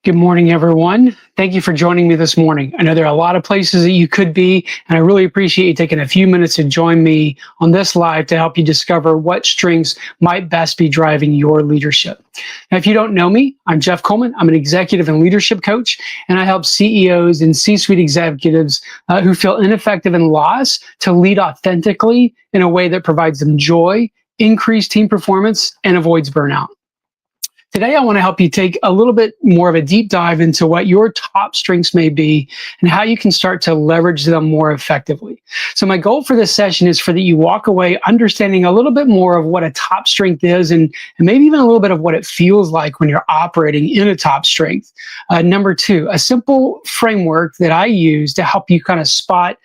Good morning, everyone. Thank you for joining me this morning. I know there are a lot of places that you could be, and I really appreciate you taking a few minutes to join me on this live to help you discover what strengths might best be driving your leadership. Now, if you don't know me, I'm Jeff Coleman. I'm an executive and leadership coach, and I help CEOs and C-suite executives who feel ineffective and lost to lead authentically in a way that provides them joy, increased team performance, and avoids burnout. Today, I want to help you take a little bit more of a deep dive into what your top strengths may be and how you can start to leverage them more effectively. So my goal for this session is for that you walk away understanding a little bit more of what a top strength is and maybe even a little bit of what it feels like when you're operating in a top strength. Number two, a simple framework that I use to help you kind of spot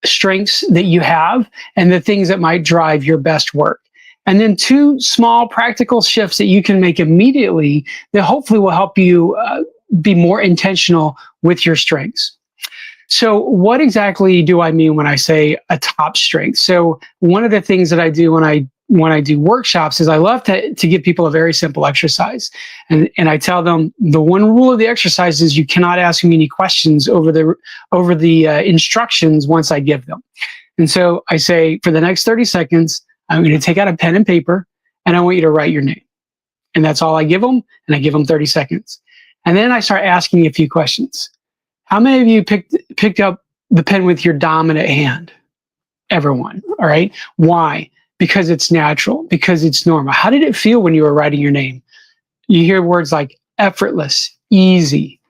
strengths that you have and the things that might drive your best work. And then two small practical shifts that you can make immediately that hopefully will help you be more intentional with your strengths. So what exactly do I mean when I say a top strength? So one of the things that I do when I do workshops is I love to give people a very simple exercise. And I tell them the one rule of the exercise is you cannot ask me any questions over the instructions once I give them. And so I say, for the next 30 seconds, I'm going to take out a pen and paper, and I want you to write your name. And that's all I give them, and I give them 30 seconds. And then I start asking a few questions. How many of you picked up the pen with your dominant hand? Everyone, all right? Why? Because it's natural, because it's normal. How did it feel when you were writing your name? You hear words like effortless, easy,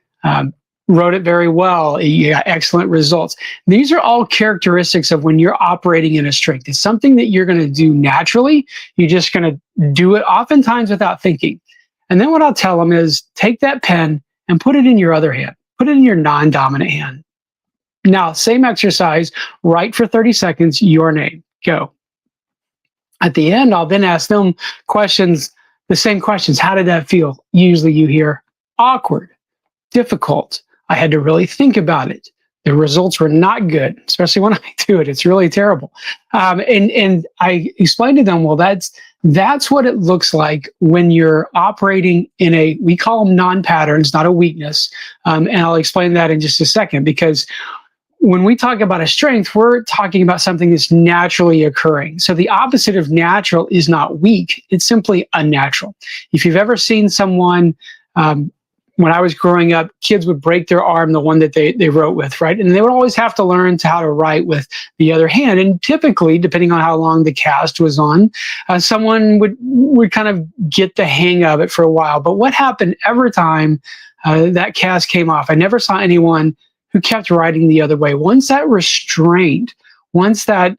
wrote it very well, you got excellent results. These are all characteristics of when you're operating in a strength. It's something that you're going to do naturally. You're just going to do it oftentimes without thinking. And then what I'll tell them is take that pen and put it in your other hand. Put it in your non-dominant hand. Now, same exercise, write for 30 seconds, your name, go. At the end, I'll then ask them questions, the same questions. How did that feel? Usually you hear awkward, difficult. I had to really think about it. The results were not good, especially when I do it. It's really terrible. And I explained to them, well, that's what it looks like when you're operating in we call them non-patterns, not a weakness. And I'll explain that in just a second, because when we talk about a strength, we're talking about something that's naturally occurring. So the opposite of natural is not weak. It's simply unnatural. If you've ever seen someone, when I was growing up, kids would break their arm, the one that they wrote with, right? And they would always have to learn how to write with the other hand. And typically, depending on how long the cast was on, someone would kind of get the hang of it for a while. But what happened every time that cast came off? I never saw anyone who kept writing the other way. Once that restraint, once that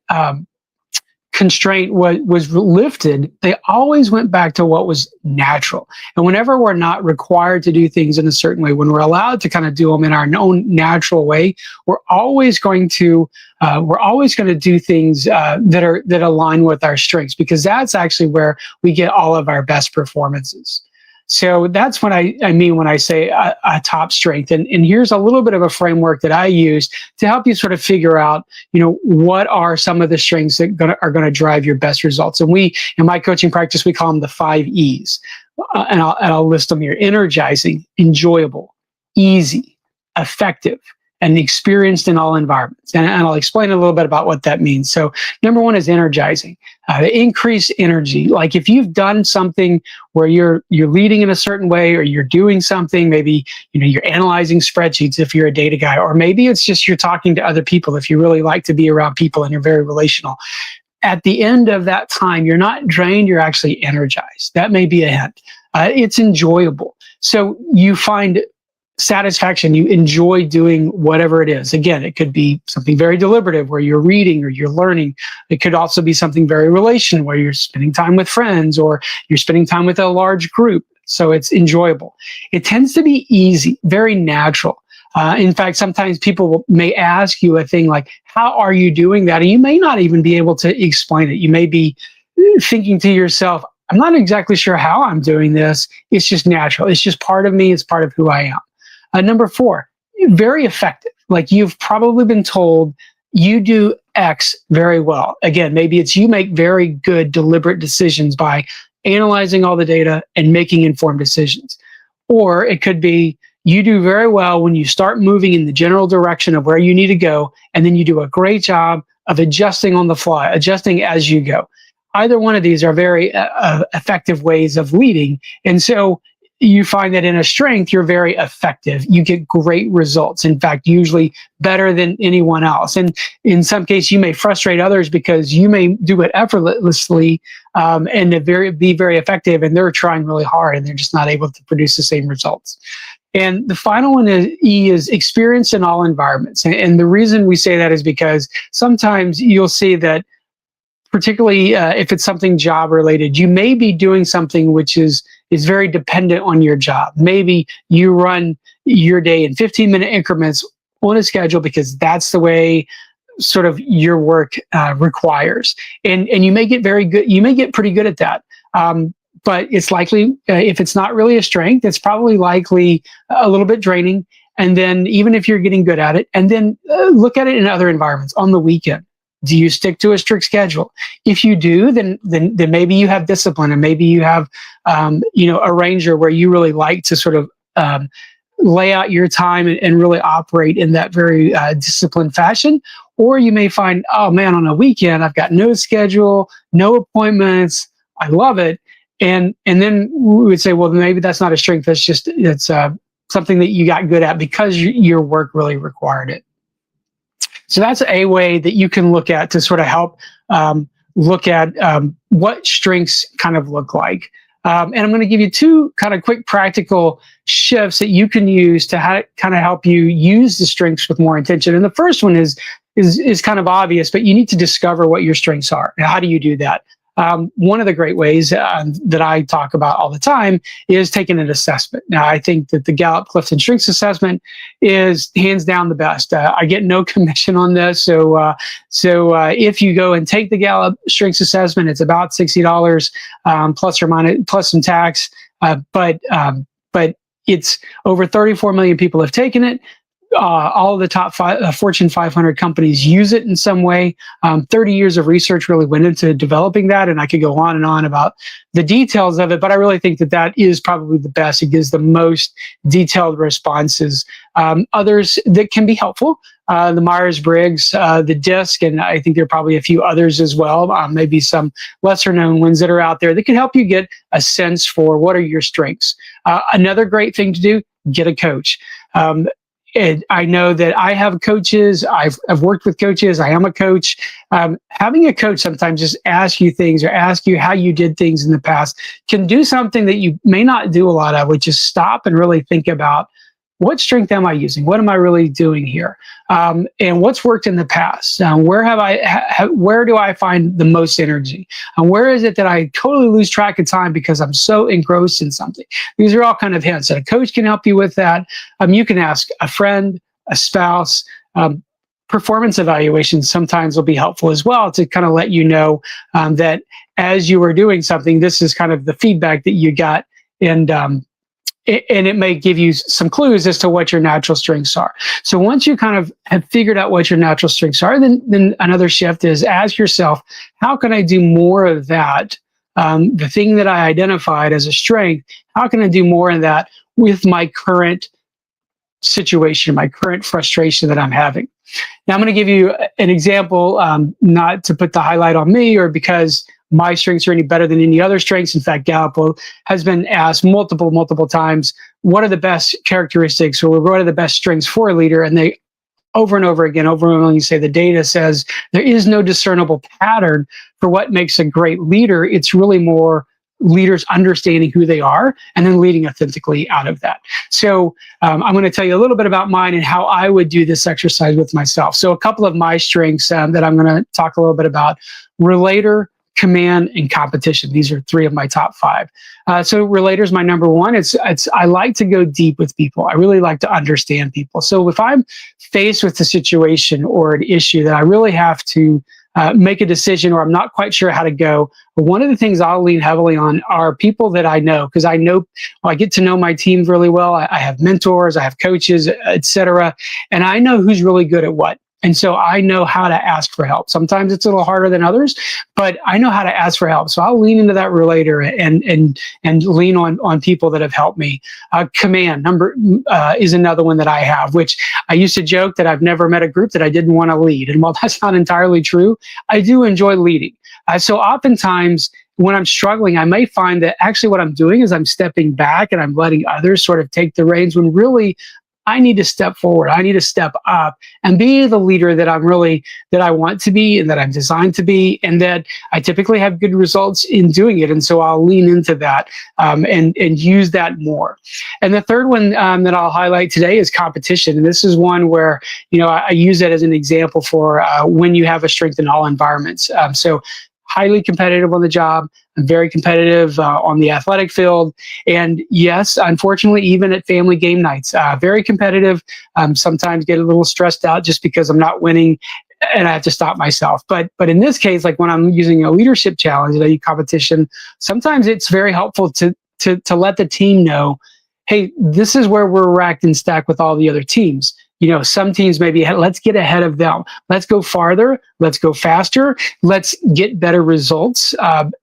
constraint was lifted, they always went back to what was natural. And whenever we're not required to do things in a certain way, when we're allowed to kind of do them in our own natural way, we're always going to do things that align with our strengths, because that's actually where we get all of our best performances. So that's what I mean when I say a top strength. And here's a little bit of a framework that I use to help you sort of figure out, what are some of the strengths that are going to drive your best results. And in my coaching practice, we call them the 5 E's. And I'll list them here: energizing, enjoyable, easy, effective, and experienced in all environments. And I'll explain a little bit about what that means. So number one is energizing, increase energy. Like if you've done something where you're leading in a certain way, or you're doing something, maybe, you're analyzing spreadsheets if you're a data guy, or maybe it's just you're talking to other people if you really like to be around people and you're very relational. At the end of that time, you're not drained, you're actually energized. That may be a hint. It's enjoyable. So you find satisfaction, you enjoy doing whatever it is. Again, it could be something very deliberative where you're reading or you're learning. It could also be something very relational where you're spending time with friends or you're spending time with a large group. So it's enjoyable. It tends to be easy, very natural. In fact, sometimes people may ask you a thing like, how are you doing that? And you may not even be able to explain it. You may be thinking to yourself, I'm not exactly sure how I'm doing this. It's just natural. It's just part of me. It's part of who I am. Number 4, very effective. Like you've probably been told you do X very well. Again, maybe it's you make very good, deliberate decisions by analyzing all the data and making informed decisions. Or it could be you do very well when you start moving in the general direction of where you need to go, and then you do a great job of adjusting on the fly, adjusting as you go. Either one of these are very effective ways of leading. And so you find that in a strength, you're very effective. You get great results. In fact, usually better than anyone else. And in some cases, you may frustrate others because you may do it effortlessly and be very effective, and they're trying really hard and they're just not able to produce the same results. And the final one is E, is experience in all environments. And the reason we say that is because sometimes you'll see that, particularly if it's something job related, you may be doing something which is very dependent on your job. Maybe you run your day in 15-minute increments on a schedule because that's the way sort of your work requires. And you may get very good, you may get pretty good at that. But it's likely, if it's not really a strength, it's probably likely a little bit draining. And then even if you're getting good at it, and then look at it in other environments on the weekend. Do you stick to a strict schedule? If you do, then maybe you have discipline, and maybe you have a ranger where you really like to sort of lay out your time and really operate in that very disciplined fashion. Or you may find, oh man, on a weekend I've got no schedule, no appointments. I love it. And then we would say, well, maybe that's not a strength. It's something that you got good at because your work really required it. So that's a way that you can look at to sort of help look at what strengths kind of look like. And I'm going to give you two kind of quick practical shifts that you can use to kind of help you use the strengths with more intention. And the first one is kind of obvious, but you need to discover what your strengths are. Now, how do you do that? One of the great ways that I talk about all the time is taking an assessment. Now, I think that the Gallup-Clifton Strengths Assessment is hands down the best. I get no commission on this, so if you go and take the Gallup Strengths Assessment, it's about $60 plus or minus, plus some tax. But it's over 34 million people have taken it. All of the top Fortune 500 companies use it in some way. 30 years of research really went into developing that, and I could go on and on about the details of it, but I really think that is probably the best. It gives the most detailed responses. Others that can be helpful, the Myers-Briggs, the DISC, and I think there are probably a few others as well, maybe some lesser known ones that are out there that can help you get a sense for what are your strengths. Another great thing to do, get a coach. And I know that I have coaches. I've worked with coaches. I am a coach. Having a coach sometimes just ask you things or ask you how you did things in the past can do something that you may not do a lot of, which is stop and really think about, what strength am I using? What am I really doing here? And what's worked in the past? Where do I find the most energy? And where is it that I totally lose track of time because I'm so engrossed in something? These are all kind of hints, and a coach can help you with that. You can ask a friend, a spouse. Performance evaluations sometimes will be helpful as well to kind of let you know that as you were doing something, this is kind of the feedback that you got, and it may give you some clues as to what your natural strengths are. So once you kind of have figured out what your natural strengths are, then another shift is ask yourself, how can I do more of that? The thing that I identified as a strength, how can I do more of that with my current situation, my current frustration that I'm having? Now, I'm going to give you an example, not to put the highlight on me or because my strengths are any better than any other strengths. In fact, Gallup has been asked multiple times, what are the best characteristics or what are the best strengths for a leader? And they over and over again say the data says there is no discernible pattern for what makes a great leader. It's really more leaders understanding who they are and then leading authentically out of that. So I'm going to tell you a little bit about mine and how I would do this exercise with myself. So a couple of my strengths that I'm going to talk a little bit about: relator, command, and competition. These are three of my top five. So relator is my number one. I like to go deep with people. I really like to understand people. So if I'm faced with a situation or an issue that I really have to make a decision, or I'm not quite sure how to go, one of the things I'll lean heavily on are people that I know, because I get to know my team really well. I have mentors, I have coaches, etc., and I know who's really good at what. And so I know how to ask for help. Sometimes it's a little harder than others, but I know how to ask for help. So I'll lean into that relator and lean on people that have helped me. Command number is another one that I have, which I used to joke that I've never met a group that I didn't want to lead. And while that's not entirely true, I do enjoy leading. So oftentimes when I'm struggling, I may find that actually what I'm doing is I'm stepping back and I'm letting others sort of take the reins when really I need to step forward. I need to step up and be the leader that I want to be and that I'm designed to be, and that I typically have good results in doing it. And so I'll lean into that and use that more. And the third one that I'll highlight today is competition. And this is one where, I use it as an example for when you have a strength in all environments. So highly competitive on the job, very competitive on the athletic field. And yes, unfortunately, even at family game nights, very competitive, sometimes get a little stressed out just because I'm not winning and I have to stop myself. But in this case, like when I'm using a leadership challenge, a competition, sometimes it's very helpful to let the team know, hey, this is where we're racked and stacked with all the other teams. Some teams maybe let's get ahead of them. Let's go farther. Let's go faster. Let's get better results.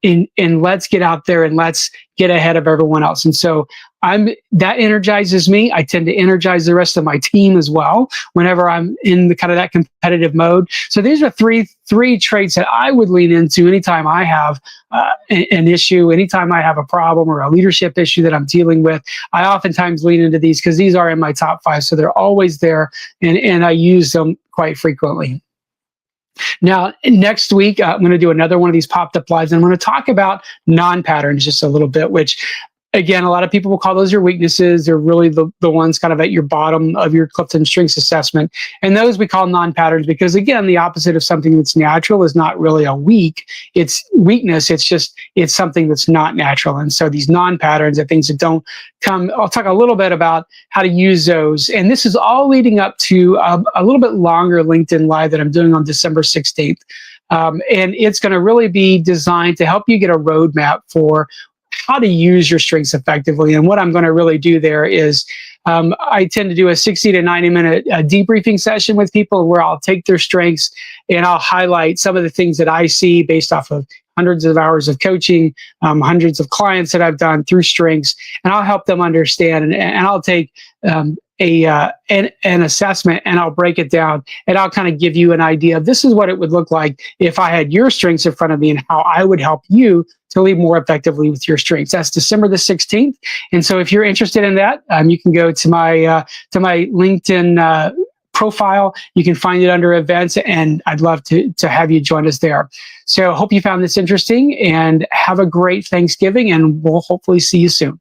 And let's get out there and let's get ahead of everyone else. And so that energizes me. I tend to energize the rest of my team as well whenever I'm in the kind of that competitive mode. So these are three traits that I would lean into anytime I have an issue, anytime I have a problem or a leadership issue that I'm dealing with. I oftentimes lean into these because these are in my top 5. So they're always there and I use them quite frequently. Now, next week, I'm going to do another one of these popped up lives, and I'm going to talk about non-patterns just a little bit, which, again, a lot of people will call those your weaknesses. They're really the ones kind of at your bottom of your Clifton Strengths assessment. And those we call non-patterns because, again, the opposite of something that's natural is not really a it's weakness. It's something that's not natural. And so these non-patterns are things that don't come. I'll talk a little bit about how to use those. And this is all leading up to a little bit longer LinkedIn Live that I'm doing on December 16th. And it's going to really be designed to help you get a roadmap for how to use your strengths effectively. And what I'm going to really do there is I tend to do a 60 to 90 minute debriefing session with people where I'll take their strengths and I'll highlight some of the things that I see based off of hundreds of hours of coaching, hundreds of clients that I've done through strengths, and I'll help them understand. And I'll take an assessment and I'll break it down and I'll kind of give you an idea of this is what it would look like if I had your strengths in front of me and how I would help you to lead more effectively with your strengths. That's December the 16th. And so if you're interested in that, you can go to my LinkedIn profile. You can find it under events, and I'd love to have you join us there. So hope you found this interesting and have a great Thanksgiving, and we'll hopefully see you soon.